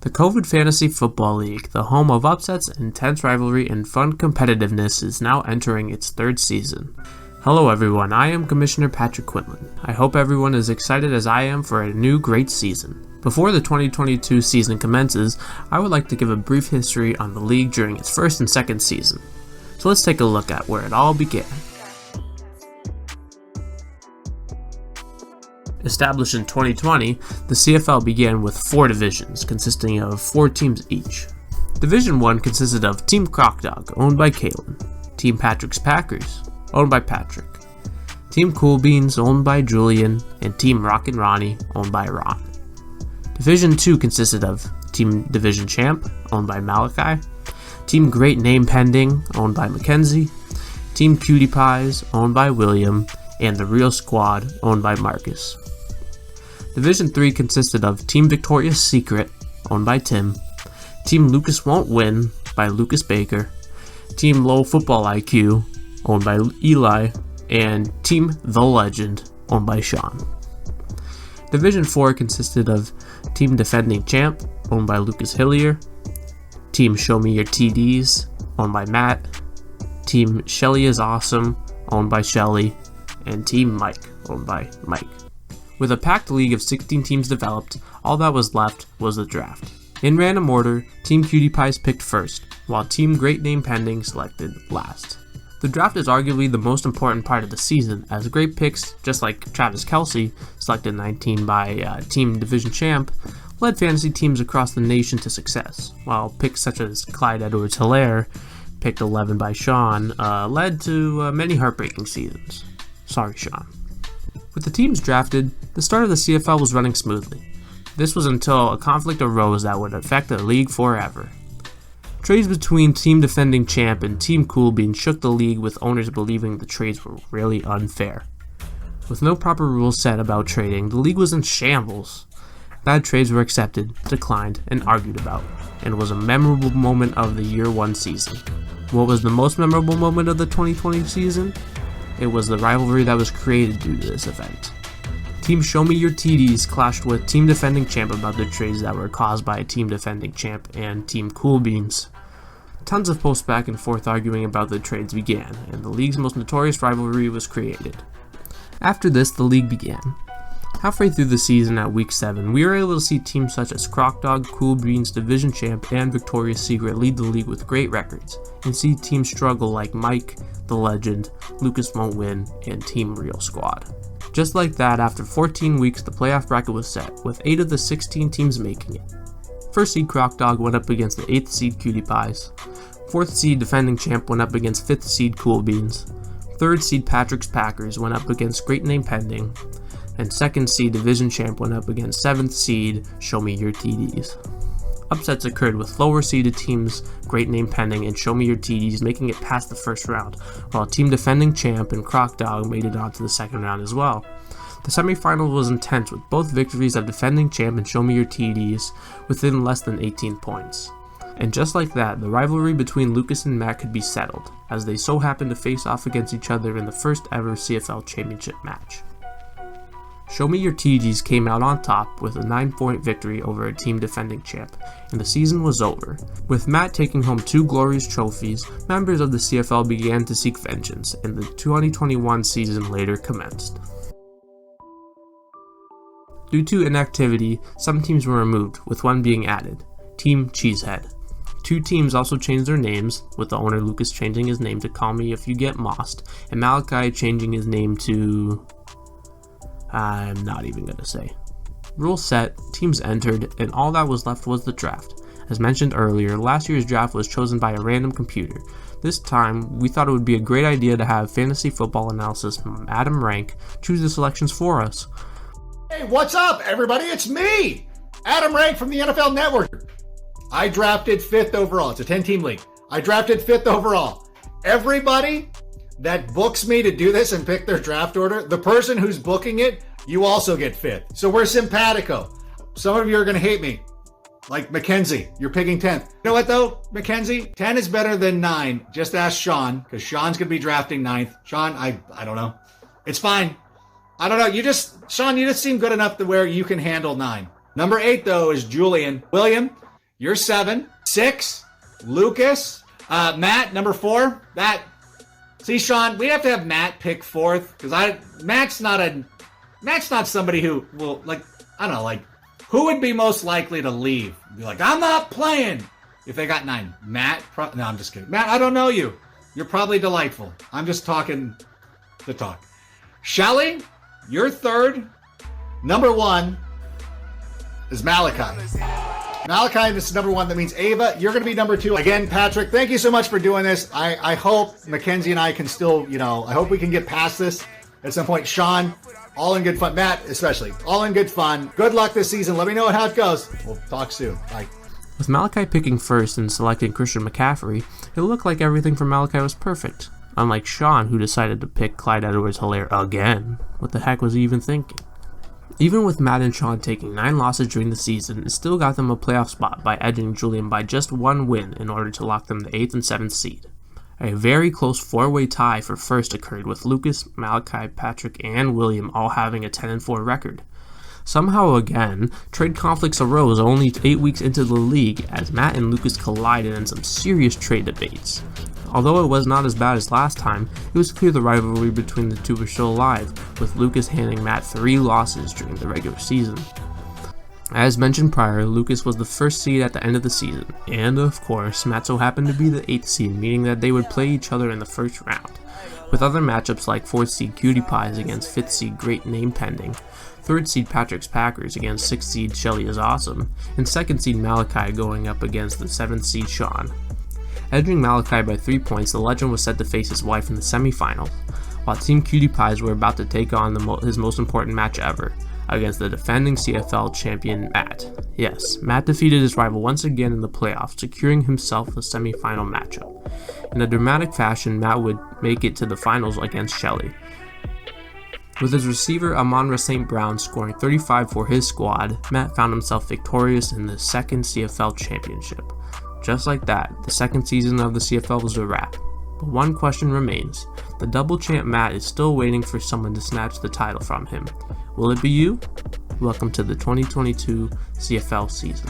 The COVID Fantasy Football League, the home of upsets, intense rivalry, and fun competitiveness, is now entering its third season. Hello everyone, I am Commissioner Patrick Quinlan. I hope everyone is excited as I am for a new great season. Before the 2022 season commences, I would like to give a brief history on the league during its first and second season. So let's take a look at where it all began. Established in 2020, the CFL began with 4 divisions, consisting of 4 teams each. Division 1 consisted of Team Croc-Dog, owned by Kalen, Team Patrick's Packers, owned by Patrick, Team Cool Beans, owned by Julian, and Team Rockin' Ronnie, owned by Ron. Division 2 consisted of Team Division Champ, owned by Malachi, Team Great Name Pending, owned by Mackenzie, Team Cutie Pies, owned by William, and the Real Squad, owned by Marcus. Division 3 consisted of Team Victoria's Secret, owned by Tim, Team Lucas Won't Win, by Lucas Baker, Team Low Football IQ, owned by Eli, and Team The Legend, owned by Sean. Division 4 consisted of Team Defending Champ, owned by Lucas Hillier, Team Show Me Your TDs, owned by Matt, Team Shelly is Awesome, owned by Shelly, and Team Mike, owned by Mike. With a packed league of 16 teams developed, all that was left was the draft. In random order, Team Cutie Pies picked first, while Team Great Name Pending selected last. The draft is arguably the most important part of the season, as great picks, just like Travis Kelce, selected 19 by Team Division Champ, led fantasy teams across the nation to success, while picks such as Clyde Edwards-Helaire, picked 11 by Sean, led to many heartbreaking seasons. Sorry, Sean. With the teams drafted, the start of the CFL was running smoothly. This was until a conflict arose that would affect the league forever. Trades between Team Defending Champ and Team Cool Beans shook the league, with owners believing the trades were really unfair. With no proper rules set about trading, the league was in shambles. Bad trades were accepted, declined, and argued about, and was a memorable moment of the Year 1 season. What was the most memorable moment of the 2020 season? It was the rivalry that was created due to this event. Team Show Me Your TDs clashed with Team Defending Champ about the trades that were caused by Team Defending Champ and Team Cool Beans. Tons of posts back and forth arguing about the trades began, and the league's most notorious rivalry was created. After this, the league began. Halfway through the season at week 7, we were able to see teams such as Croc-Dog, Cool Beans, Division Champ, and Victoria's Secret lead the league with great records, and see teams struggle like Mike, The Legend, Lucas Won't Win, and Team Real Squad. Just like that, after 14 weeks, the playoff bracket was set, with 8 of the 16 teams making it. First seed Croc-Dog went up against the 8th seed Cutie Pies, 4th seed Defending Champ went up against 5th seed Cool Beans, 3rd seed Patrick's Packers went up against Great Name Pending, and 2nd seed Division Champ went up against 7th seed Show Me Your TDs. Upsets occurred with lower seeded teams Great Name Pending and Show Me Your TDs making it past the first round, while Team Defending Champ and Croc-Dog made it on to the second round as well. The semifinal was intense, with both victories of Defending Champ and Show Me Your TDs within less than 18 points. And just like that, the rivalry between Lucas and Matt could be settled, as they so happened to face off against each other in the first ever CFL Championship match. Show Me Your TDs came out on top with a 9-point victory over a Team Defending Champ, and the season was over. With Matt taking home 2 glorious trophies, members of the CFL began to seek vengeance, and the 2021 season later commenced. Due to inactivity, some teams were removed, with one being added, Team Cheesehead. 2 teams also changed their names, with the owner Lucas changing his name to Call Me If You Get Mossed, and Malachi changing his name to... I'm not even going to say. Rules set, teams entered, and all that was left was the draft. As mentioned earlier, last year's draft was chosen by a random computer. This time, we thought it would be a great idea to have fantasy football analysis from Adam Rank choose the selections for us. Hey, what's up, everybody? It's me, Adam Rank from the NFL Network. I drafted 5th overall. It's a 10-team league. I drafted 5th overall. Everybody that books me to do this and pick their draft order, the person who's booking it, you also get 5th. So we're simpatico. Some of you are going to hate me. Like Mackenzie, you're picking 10th. You know what though, Mackenzie? 10 is better than 9. Just ask Sean, because Sean's going to be drafting 9th. Sean, I don't know. It's fine. I don't know. Sean, you just seem good enough to where you can handle 9. Number 8 though is Julian. William, you're 7. 6, Lucas. Matt, number 4. See, Sean, we have to have Matt pick 4th because Matt's not somebody who will, like, I don't know, like, who would be most likely to leave? Be like, I'm not playing if they got 9. Matt? No, I'm just kidding. Matt, I don't know you. You're probably delightful. I'm just talking the talk. Shelly, you're 3rd. Number 1 is Malachi. Malachi, this is number 1. That means Ava, you're going to be number 2. Again, Patrick, thank you so much for doing this. I hope Mackenzie and I can still, I hope we can get past this at some point. Sean, all in good fun. Matt, especially, all in good fun. Good luck this season. Let me know how it goes. We'll talk soon. Bye. With Malachi picking first and selecting Christian McCaffrey, it looked like everything for Malachi was perfect. Unlike Sean, who decided to pick Clyde Edwards-Helaire again. What the heck was he even thinking? Even with Matt and Sean taking 9 losses during the season, it still got them a playoff spot by edging Julian by just 1 win in order to lock them the 8th and 7th seed. A very close 4-way tie for first occurred with Lucas, Malachi, Patrick, and William all having a 10-4 record. Somehow again, trade conflicts arose only 8 weeks into the league as Matt and Lucas collided in some serious trade debates. Although it was not as bad as last time, it was clear the rivalry between the two was still alive, with Lucas handing Matt 3 losses during the regular season. As mentioned prior, Lucas was the first seed at the end of the season, and of course, Matt so happened to be the 8th seed, meaning that they would play each other in the first round, with other matchups like 4th seed Cutie Pies against 5th seed Great Name Pending, 3rd seed Patrick's Packers against 6th seed Shelly is Awesome, and 2nd seed Malachi going up against the 7th seed Sean. Edging Malachi by 3 points, the legend was set to face his wife in the semifinals, while Team Cutie Pies were about to take on his most important match ever, against the defending CFL champion Matt. Yes, Matt defeated his rival once again in the playoffs, securing himself a semifinal matchup. In a dramatic fashion, Matt would make it to the finals against Shelly, with his receiver Amon-Ra St. Brown scoring 35 for his squad. Matt found himself victorious in the 2nd CFL championship. Just like that, the 2nd season of the CFL was a wrap. But one question remains. The double champ Matt is still waiting for someone to snatch the title from him. Will it be you? Welcome to the 2022 CFL season.